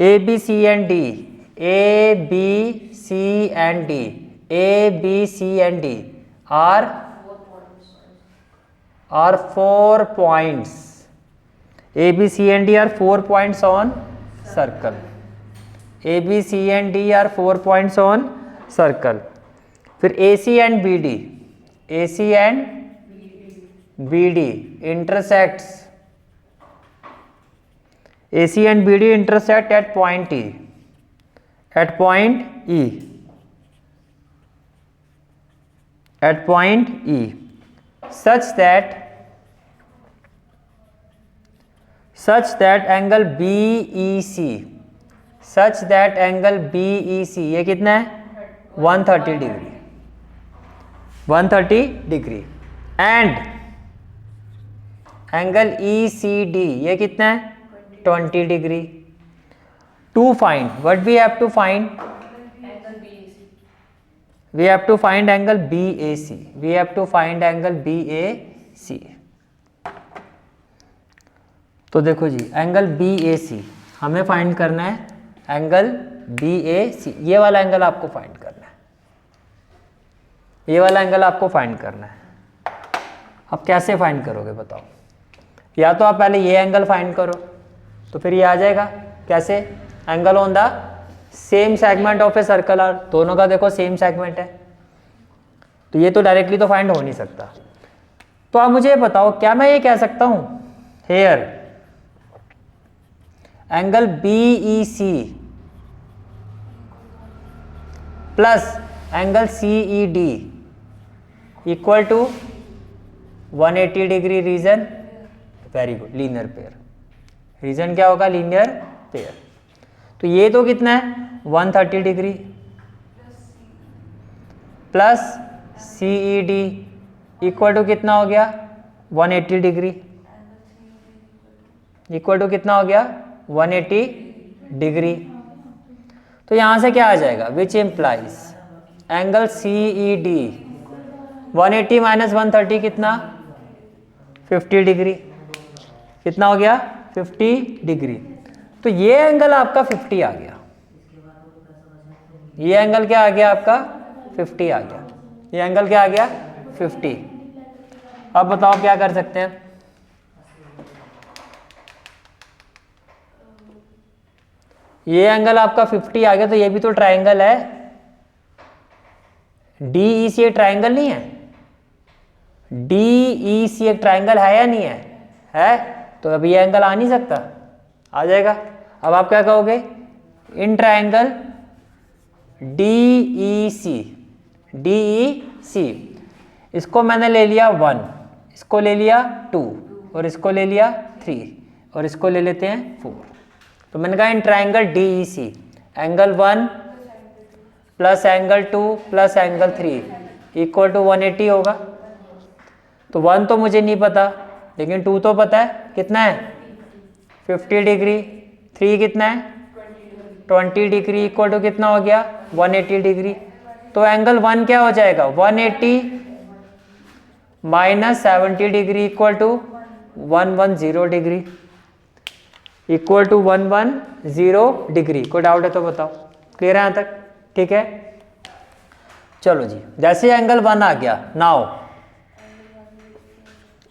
A B C and D, A B C and D, A B C and D are 4 points, A, B, C and D are 4 points on circle, A, B, C and D are 4 points on circle। फिर AC and BD, AC and BD intersects, AC and BD intersect at point E, at point E, at point E, such that angle BEC, such that angle BEC ये कितना है 130 degree, 130 degree, and angle ECD ये कितना है 20 degree. To find what we have to find, we have to find angle BAC, we have to find angle BAC। तो देखो जी angle BAC हमें find करना है, एंगल BAC ये वाला एंगल आपको फाइंड करना है, ये वाला एंगल आपको फाइंड करना है। अब कैसे फाइंड करोगे बताओ, या तो आप पहले ये एंगल फाइंड करो तो फिर ये आ जाएगा, कैसे, angle on the same segment of a circle are, दोनों का देखो सेम सेगमेंट है, तो ये तो डायरेक्टली तो फाइंड हो नहीं सकता। तो आप मुझे बताओ क्या मैं ये कह सकता हूं, here angle BEC plus angle CED equal to 180 degree reason, very good, linear pair. Reason क्या होगा, लीनियर पेयर। तो ये तो कितना है 130 degree plus CED equal to कितना हो गया 180 डिग्री, इक्वल टू कितना हो गया 180 डिग्री। तो यहां से क्या आ जाएगा, विच इम्प्लाइज एंगल CED 180 माइनस 130 कितना 50 डिग्री, कितना हो गया 50 डिग्री। तो ये एंगल आपका 50 आ गया, ये एंगल क्या आ गया आपका 50 आ गया, ये एंगल क्या आ गया 50। अब बताओ क्या कर सकते हैं, ये एंगल आपका 50 आ गया, तो ये भी तो ट्राइंगल है, DEC एक ट्राइंगल नहीं है, DEC एक ट्राइंगल है या नहीं है, तो अब ये एंगल आ नहीं सकता, आ जाएगा। अब आप क्या कहोगे, इन ट्राइंगल DEC, इसको मैंने ले लिया 1, इसको ले लिया 2, और इसको ले लिया 3, और इसको ले लेते हैं 4। तो मैंने कहा in triangle DEC angle 1 plus angle 2 plus angle 3 equal to 180 होगा। तो 1 तो मुझे नहीं पता, लेकिन 2 तो पता है, कितना है 50 डिग्री, 3 कितना है 20 डिग्री इक्वल टू कितना हो गया 180 डिग्री। तो एंगल 1 क्या हो जाएगा 180 minus 70 degree equal to 110 degree, equal to 110 degree. कोई डाउट है तो बताओ, क्लियर है यहाँ तक, ठीक है। चलो जी, जैसे एंगल 1 आ गया, now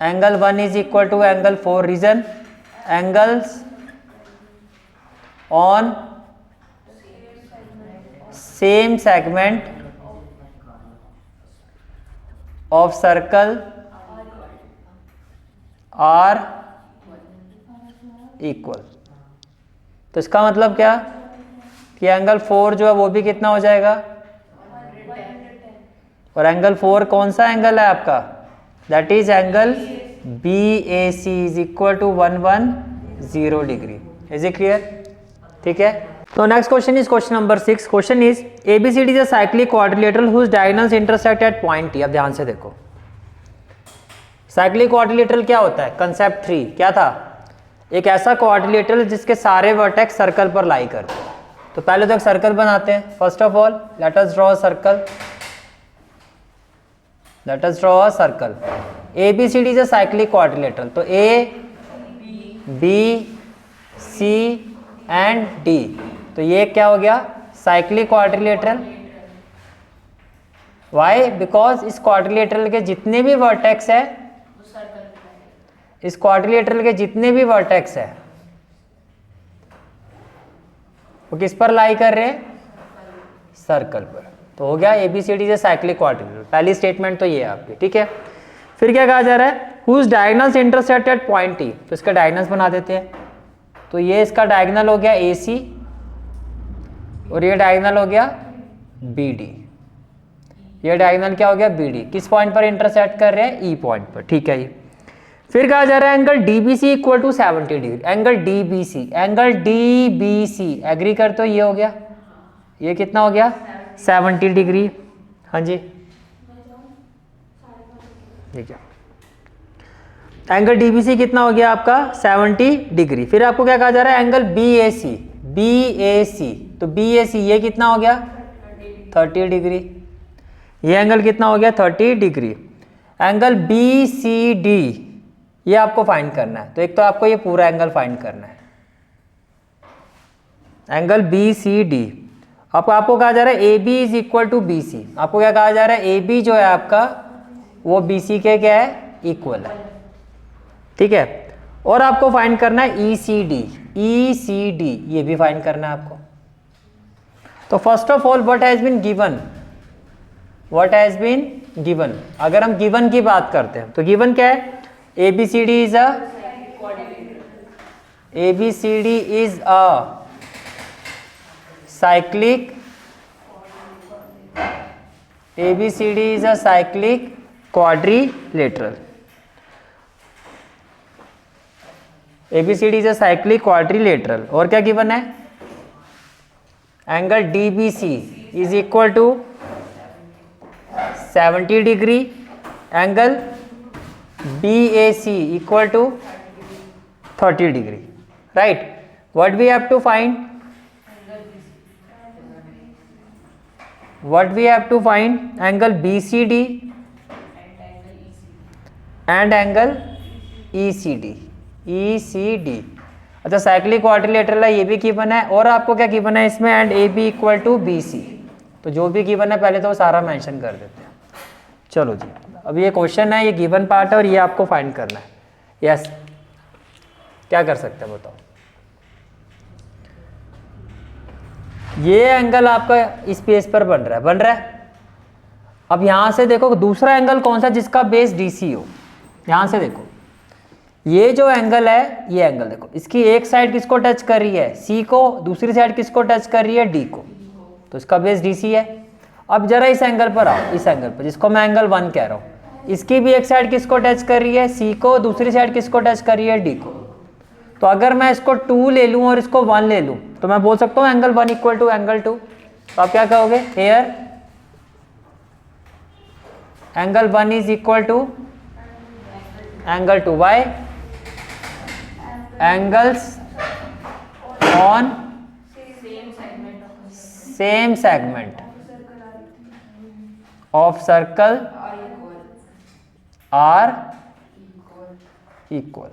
angle 1 is equal to angle 4, reason angles on same segment of circle are equal. तो इसका मतलब क्या कि एंगल 4 जो है वो भी कितना हो जाएगा, और एंगल 4 कौन सा एंगल है आपका, that is angle BAC is equal to 110 degree. Is it clear? ठीक है। तो next question is question number 6। Question is ABCD is a cyclic quadrilateral whose diagonals intersect at point T। अब ध्यान से देखो, साइक्लिक क्वाड्रिलेटरल क्या होता है, कंसेप्ट 3 क्या था, एक ऐसा क्वाड्रिलेटरल जिसके सारे वर्टेक्स सर्कल पर लाई करते हैं। तो पहले तो एक सर्कल बनाते हैं। First of all let us draw a circle, late us draw a circle. ABCD is a cyclic quadrilateral, तो A B C and D, तो ये क्या हो गया, साइक्लिक क्वाड्रिलेटरल। वाई? बिकॉज इस क्वाड्रिलेटरल के जितने भी वर्टेक्स है, इस क्वाड्रिलेटरल के जितने भी वर्टेक्स है वो किस पर लाई कर रहे हैं, सर्कल पर। तो हो गया ABCD is a cyclic quadrilateral. पहली स्टेटमेंट तो ये है आपकी, ठीक है। फिर क्या कहा जा रहा है, whose diagonals intersect at point T। तो इसका डायगोनल्स बना देते हैं। तो ये इसका डायगोनल हो गया AC और ये डायगोनल हो गया BD। ये डायगोनल क्या हो गया, BD। किस पॉइंट पर इंटरसेक्ट कर रहे हैं, E पॉइंट पर, ठीक है। ये फिर कहा जा रहा है angle DBC equal to 70 degree. Angle DBC, angle DBC agree कर, तो ये हो गया, ये कितना हो गया, 70 डिग्री। हाँ जी, ठीक है। एंगल DBC कितना हो गया आपका, 70 डिग्री। फिर आपको क्या कहा जा रहा है, एंगल BAC, BAC, तो BAC ये कितना हो गया, 30 डिग्री। ये एंगल कितना हो गया, 30 डिग्री। एंगल BCD ये आपको फाइंड करना है। तो एक तो आपको ये पूरा एंगल फाइंड करना है, एंगल BCD। आपको कहा जा रहा है AB is equal to BC। आपको क्या कहा जा रहा है, AB जो है आपका वो BC के क्या है, इक्वल है, ठीक है। और आपको फाइंड करना है ECD, ECD ये भी फाइंड करना है आपको। तो first of all what has been given, what has been given. अगर हम गिवन की बात करते हैं तो गिवन क्या है, ABCD is a cyclic, ABCD is a cyclic quadrilateral। ABCD is a cyclic quadrilateral। और क्या गिवन है, angle DBC is equal to 70 degree, angle BAC equal to 30 degree, right? What we have to find? What we have to find? Angle BCD and angle ECD, ECD। अच्छा, cyclic quadrilateral है, ये भी given है। और आपको क्या given है इसमें, and AB equal to BC। तो जो भी गिवन है पहले तो वो सारा मेंशन कर देते हैं। चलो जी, अब ये क्वेश्चन है, ये गिवन पार्ट है और ये आपको फाइंड करना है। यस, क्या कर सकते हैं बताओ। ये एंगल आपका इस बेस पर बन रहा है। अब यहां से देखो दूसरा एंगल कौन सा जिसका बेस DC हो। यहां से देखो ये जो एंगल है, ये एंगल देखो, इसकी एक साइड किसको टच कर रही है, C को, दूसरी साइड किसको टच कर रही है, D को। तो इसका बेस DC है। अब जरा इस एंगल पर आओ, इस एंगल पर जिसको मैं एंगल 1 कह रहा हूँ, इसकी भी एक साइड किसको टच कर रही है, C को, दूसरी साइड किसको टच कर रही है, D को। तो अगर मैं इसको 2 ले लूँ और इसको 1 ले लूँ तो मैं बोल सकता हूँ एंगल 1 इक्वल टू एंगल 2। तो आप क्या कहोगे, here angle 1 is equal to angle 2। Why? Angles on same segment of circle are equal.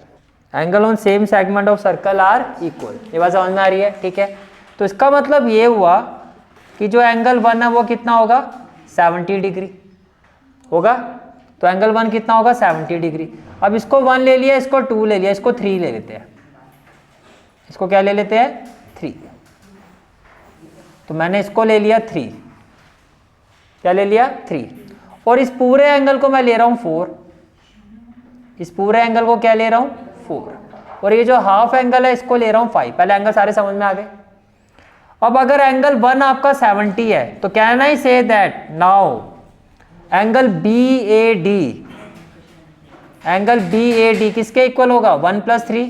Angle on same segment of circle are equal. ये बात समझ में आ रही है? ठीक है, तो इसका मतलब ये हुआ कि जो एंगल 1 है वो कितना होगा, 70 डिग्री होगा। तो एंगल 1 कितना होगा, 70 डिग्री। अब इसको 1 ले लिया, इसको 2 ले लिया, इसको 3 ले लेते हैं। इसको क्या ले लेते हैं, 3। तो मैंने इसको ले लिया 3, क्या ले लिया 3, और इस पूरे एंगल को मैं ले रहा हूँ 4, इस पूरे एंगल को क्या ले रहा हूँ 4, और ये जो हाफ एंगल है इसको ले रहा हूँ 5। पहले एंगल सारे समझ में आ गए। अब अगर एंगल 1 आपका 70 है तो can I say that now angle BAD, angle BAD किसके इक्वल होगा 1 + 3,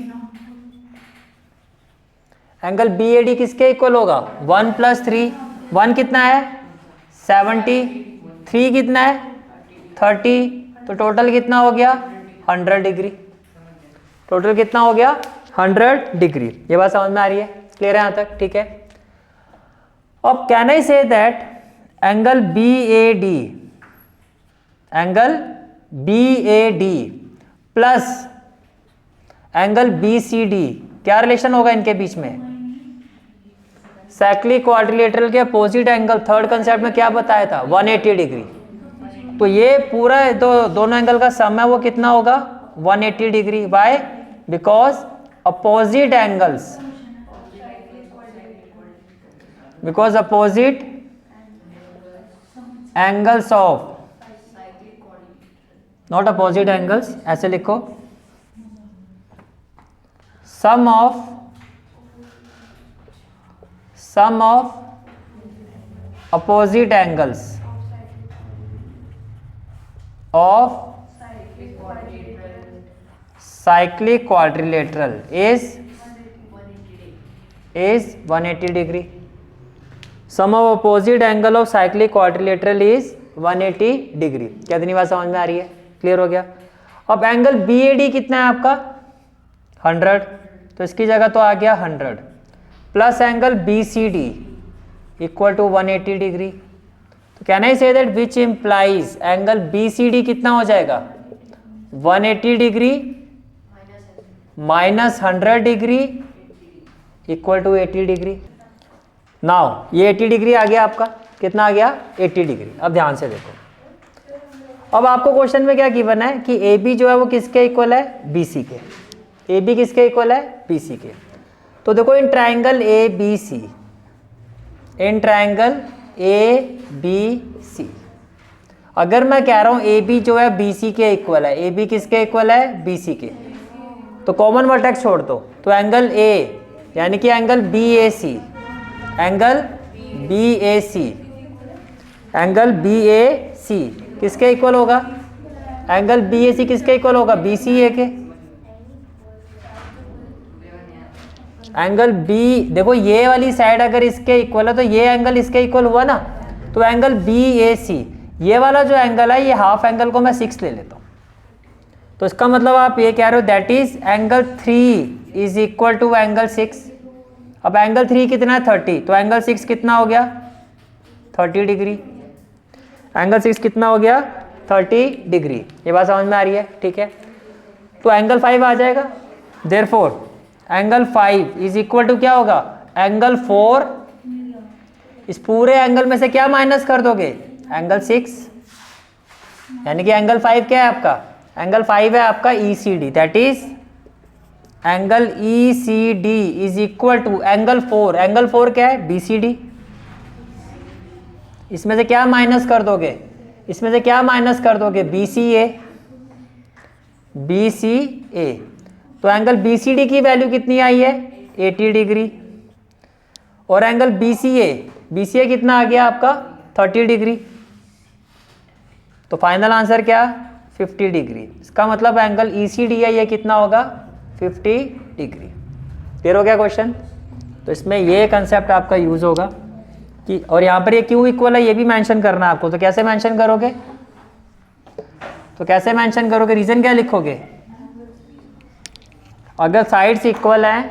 एंगल BAD किसके इक्वल होगा 1 + 3, 1 कितना है 70, 3 कितना है 30, तो टोटल कितना हो गया 100 डिग्री, टोटल कितना हो गया 100 डिग्री। ये बात समझ में आ रही है, क्लियर है यहाँ तक, ठीक है। अब can I say that angle BAD, angle BAD plus angle BCD, क्या रिलेशन होगा इनके बीच में, साइक्लिक क्वाड्रिलेटरल के अपोजिट एंगल, थर्ड कंसेप्ट में क्या बताया था 180 डिग्री। तो ये पूरा दोनों एंगल का सम है वो कितना होगा 180 degree. Why, because opposite angles, because opposite angles of, not opposite angles, ऐसे लिखो, sum of opposite angles of cyclic quadrilateral is 180 degree. Sum of opposite angle of cyclic quadrilateral is 180 degree. कितनी बात समझ में आ रही है, क्लियर हो गया। अब एंगल BAD कितना है आपका 100, तो इसकी जगह तो आ गया 100 plus angle BCD equal to 180 degree. तो can I say that which implies angle BCD कितना हो जाएगा 180 degree minus 100 degree equal to 80 degree. Now ये 80 डिग्री आ गया आपका, कितना आ गया 80 डिग्री। अब ध्यान से देखो, अब आपको क्वेश्चन में क्या गिवन है कि AB जो है वो किसके इक्वल है BC के, AB किसके इक्वल है BC के। तो देखो in triangle ABC, in triangle ABC अगर मैं कह रहा हूं AB जो है BC के इक्वल है, AB किसके इक्वल है BC के, तो कॉमन वर्टेक्स छोड़ दो, तो एंगल A यानी कि angle BAC, angle BAC, angle BAC किसके इक्वल होगा, एंगल BAC किसके इक्वल होगा BCA के। एंगल B, देखो ये वाली साइड अगर इसके इक्वल है तो ये एंगल इसके इक्वल हुआ ना, तो एंगल BAC, ये वाला जो एंगल है ये हाफ एंगल को मैं 6 ले लेता हूं, तो इसका मतलब आप ये कह रहे हो that is angle 3 is equal to angle 6। अब एंगल 3 कितना है 30, तो एंगल 6 कितना हो गया 30 डिग्री, एंगल 6 कितना हो गया 30 डिग्री। ये बात समझ में आ रही है, ठीक है। तो एंगल 5 आ जाएगा, therefore angle 5 is equal to क्या होगा एंगल 4, इस पूरे एंगल में से क्या माइनस कर दोगे एंगल 6, यानी कि एंगल 5 क्या है आपका, एंगल 5 है आपका ECD, that is angle ECD is equal to angle 4, angle 4 क्या है BCD। इसमें से क्या माइनस कर दोगे, इसमें से क्या माइनस कर दोगे BCA, तो एंगल BCD की वैल्यू कितनी आई है 80 डिग्री, और एंगल BCA कितना आ गया आपका 30 डिग्री। तो फाइनल आंसर क्या 50 डिग्री। इसका मतलब एंगल ECD है ये कितना होगा 50 डिग्री। क्लियर हो गया क्वेश्चन। तो इसमें ये कंसेप्ट आपका यूज होगा कि, और यहाँ पर ये क्यों इक्वल है ये भी मेंशन करना है आपको। तो कैसे मेंशन करोगे, रीजन क्या लिखोगे, अगर साइड्स इक्वल है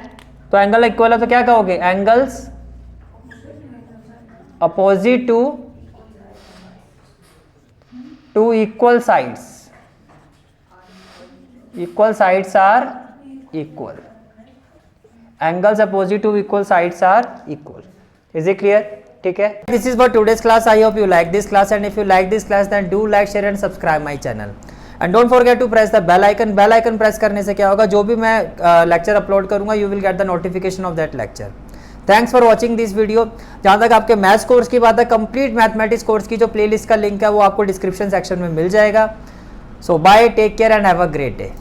तो एंगल इक्वल है तो क्या कहोगे angles opposite to equal sides are equal, angles opposite to equal sides are equal. Is it clear, ठीक है। This is for today's class. I hope you like this class, and if you like this class then do like, share and subscribe my channel, and don't forget to press the bell icon. Bell icon प्रेस करने से क्या होगा, जो भी मैं lecture upload करूंगा you will get the notification of that lecture. Thanks for watching this video. जहाँ तक आपके मैथ्स कोर्स की बात है, कंप्लीट मैथमेटिक्स कोर्स की जो प्लेलिस्ट का लिंक है वो आपको डिस्क्रिप्शन सेक्शन में मिल जाएगा। So bye, take care and have a great day.